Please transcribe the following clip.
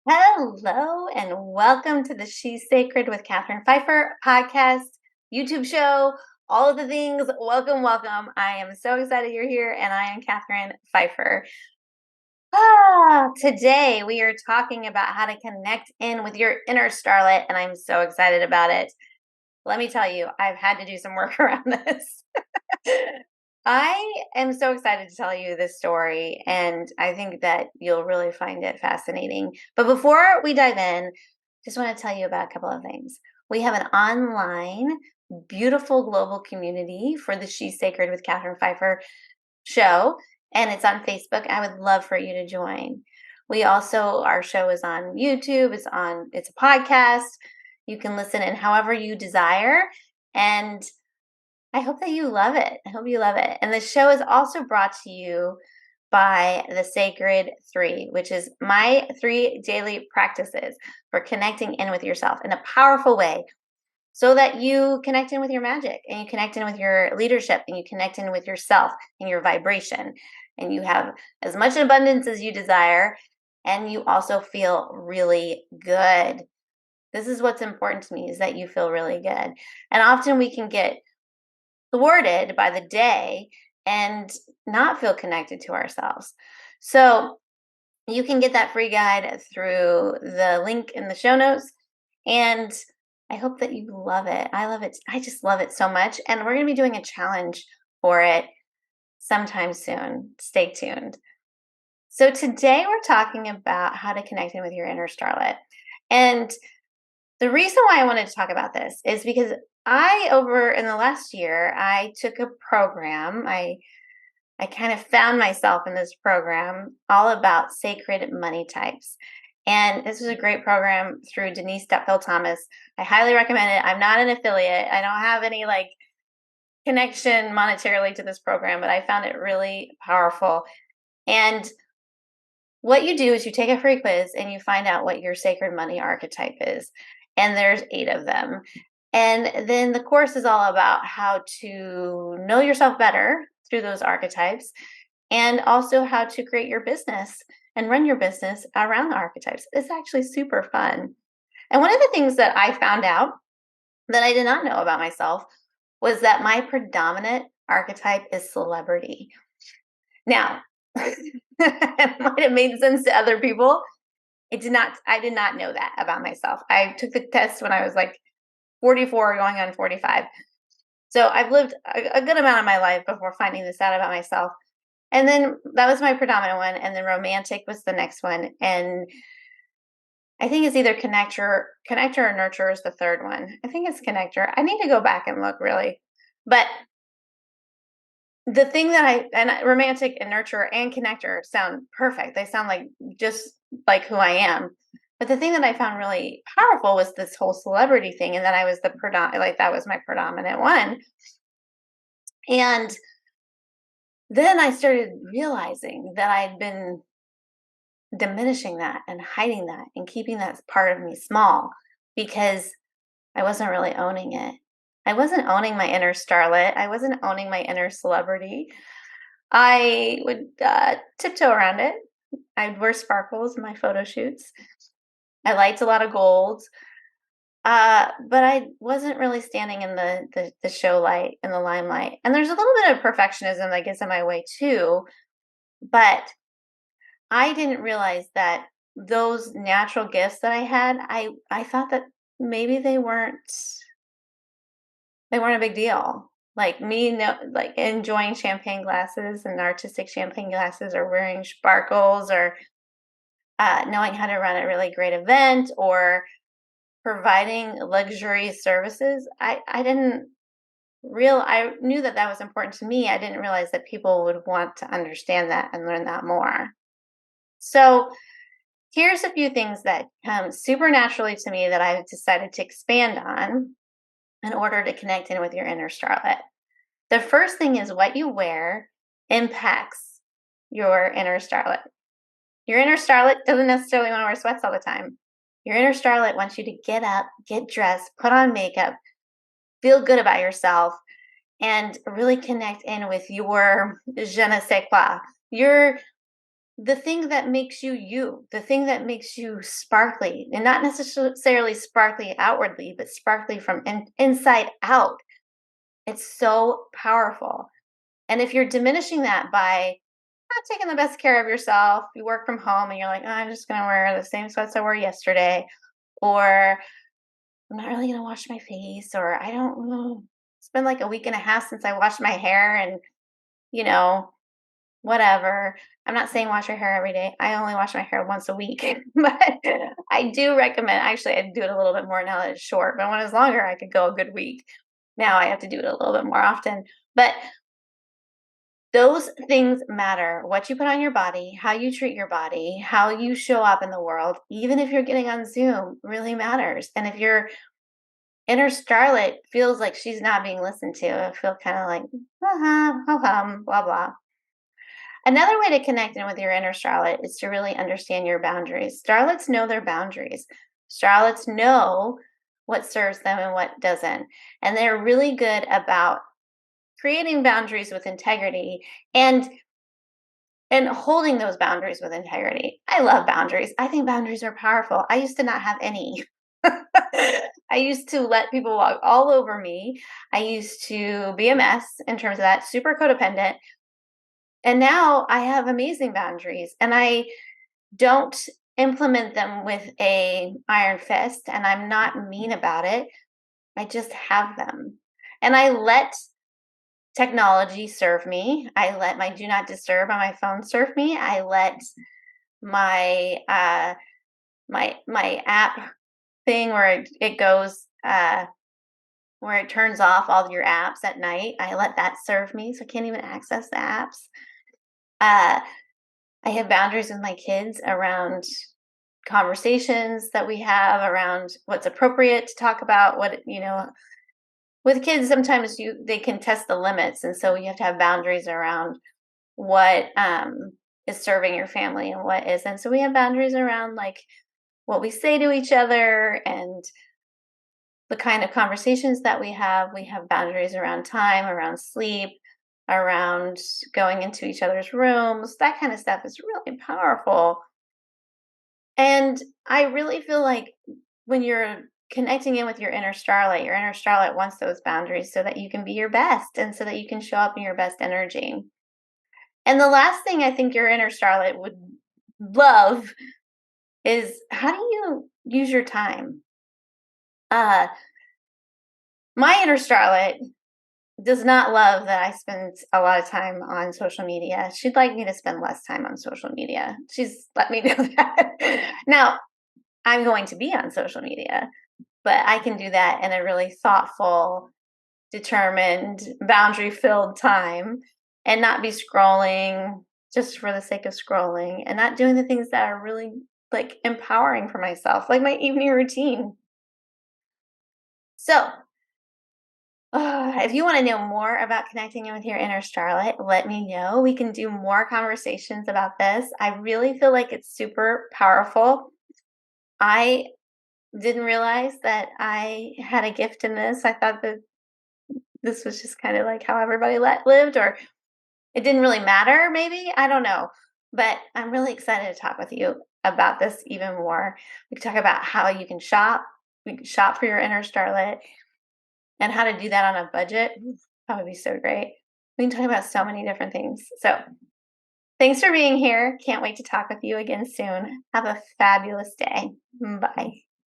Hello and welcome to the She's Sacred with Katherine Pfeiffer podcast, YouTube show, all of the things. Welcome, welcome. I am so excited you're here, and I am Katherine Pfeiffer. Today we are talking about how to connect in with your inner starlet, and I'm so excited about it. Let me tell you, I've had to do some work around this. I am so excited to tell you this story, and I think that you'll really find it fascinating. But before we dive in, just want to tell you about a couple of things. We have an online, beautiful global community for the She's Sacred with Katherine Pfeiffer show, and it's on Facebook. I would love for you to join. We also, our show is on YouTube. It's a podcast. You can listen in however you desire, and I hope that you love it. I hope you love it. And the show is also brought to you by the Sacred Three, which is my 3 daily practices for connecting in with yourself in a powerful way so that you connect in with your magic and you connect in with your leadership and you connect in with yourself and your vibration and you have as much abundance as you desire and you also feel really good. This is what's important to me, is that you feel really good. And often we can get thwarted by the day and not feel connected to ourselves. So you can get that free guide through the link in the show notes. And I hope that you love it. I love it. I just love it so much. And we're going to be doing a challenge for it sometime soon. Stay tuned. So today we're talking about how to connect in with your inner starlet. And the reason why I wanted to talk about this is because over in the last year, I took a program. I kind of found myself in this program all about sacred money types. And this was a great program through Denise Dupfield Thomas. I highly recommend it. I'm not an affiliate. I don't have any connection monetarily to this program, but I found it really powerful. And what you do is you take a free quiz and you find out what your sacred money archetype is. And there's 8 of them. And then the course is all about how to know yourself better through those archetypes and also how to create your business and run your business around the archetypes. It's actually super fun. And one of the things that I found out that I did not know about myself was that my predominant archetype is celebrity. Now, it might have made sense to other people. I did not know that about myself. I took the test when I was 44 going on 45. So I've lived a good amount of my life before finding this out about myself. And then that was my predominant one. And then romantic was the next one. And I think it's either connector or nurture is the third one. I think it's connector. I need to go back and look really. But the thing that romantic and nurture and connector sound perfect. They sound just like who I am. But the thing that I found really powerful was this whole celebrity thing, and that I was that was my predominant one. And then I started realizing that I'd been diminishing that and hiding that and keeping that part of me small because I wasn't really owning it. I wasn't owning my inner starlet. I wasn't owning my inner celebrity. I would tiptoe around it. I'd wear sparkles in my photo shoots. I liked a lot of gold. But I wasn't really standing in the show light, in the limelight. And there's a little bit of perfectionism that gets in my way too. But I didn't realize that those natural gifts that I had, I thought that maybe they weren't a big deal. Like me, enjoying champagne glasses and artistic champagne glasses, or wearing sparkles, or knowing how to run a really great event, or providing luxury services. I knew that was important to me. I didn't realize that people would want to understand that and learn that more. So here's a few things that come super naturally to me that I've decided to expand on in order to connect in with your inner starlet. The first thing is what you wear impacts your inner starlet. Your inner starlet doesn't necessarily want to wear sweats all the time. Your inner starlet wants you to get up, get dressed, put on makeup, feel good about yourself, and really connect in with your je ne sais quoi, the thing that makes you you, the thing that makes you sparkly, and not necessarily sparkly outwardly, but sparkly from inside out. It's so powerful. And if you're diminishing that by not taking the best care of yourself, you work from home and you're like, "Oh, I'm just going to wear the same sweats I wore yesterday," or "I'm not really going to wash my face," or "I don't know. It's been like a week and a half since I washed my hair and, you know, whatever." I'm not saying wash your hair every day. I only wash my hair once a week, but I do recommend, actually, I do it a little bit more now that it's short, but when it's longer, I could go a good week. Now I have to do it a little bit more often. But those things matter. What you put on your body, how you treat your body, how you show up in the world, even if you're getting on Zoom, really matters. And if your inner starlet feels like she's not being listened to, I feel kind of like, ho hum, blah, blah. Another way to connect in with your inner starlet is to really understand your boundaries. Starlets know their boundaries. Starlets know what serves them and what doesn't. And they're really good about creating boundaries with integrity and holding those boundaries with integrity. I love boundaries. I think boundaries are powerful. I used to not have any. I used to let people walk all over me. I used to be a mess in terms of that, super codependent. And now I have amazing boundaries and I don't implement them with a iron fist and I'm not mean about it. I just have them. And I let technology serve me. I let my do not disturb on my phone serve me. I let my my app thing where it goes where it turns off all your apps at night. I let that serve me, so I can't even access the apps. Uh, I have boundaries with my kids around conversations that we have around what's appropriate to talk about. What with kids, sometimes they can test the limits, and so you have to have boundaries around what is serving your family and what isn't. So we have boundaries around like what we say to each other and the kind of conversations that we have. We have boundaries around time, around sleep, around going into each other's rooms. That kind of stuff is really powerful. And I really feel like when you're connecting in with your inner starlight wants those boundaries so that you can be your best and so that you can show up in your best energy. And the last thing I think your inner starlet would love is, how do you use your time? Uh, my inner starlet does not love that I spend a lot of time on social media. She'd like me to spend less time on social media. She's let me know that. Now, I'm going to be on social media, but I can do that in a really thoughtful, determined, boundary filled time and not be scrolling just for the sake of scrolling and not doing the things that are really like empowering for myself, like my evening routine. So, if you want to know more about connecting in with your inner starlet, let me know. We can do more conversations about this. I really feel like it's super powerful. I didn't realize that I had a gift in this. I thought that this was just kind of like how everybody lived, or it didn't really matter, maybe. I don't know. But I'm really excited to talk with you about this even more. We can talk about how you can shop. We can shop for your inner starlet and how to do that on a budget. That would be so great. We can talk about so many different things. So thanks for being here. Can't wait to talk with you again soon. Have a fabulous day. Bye.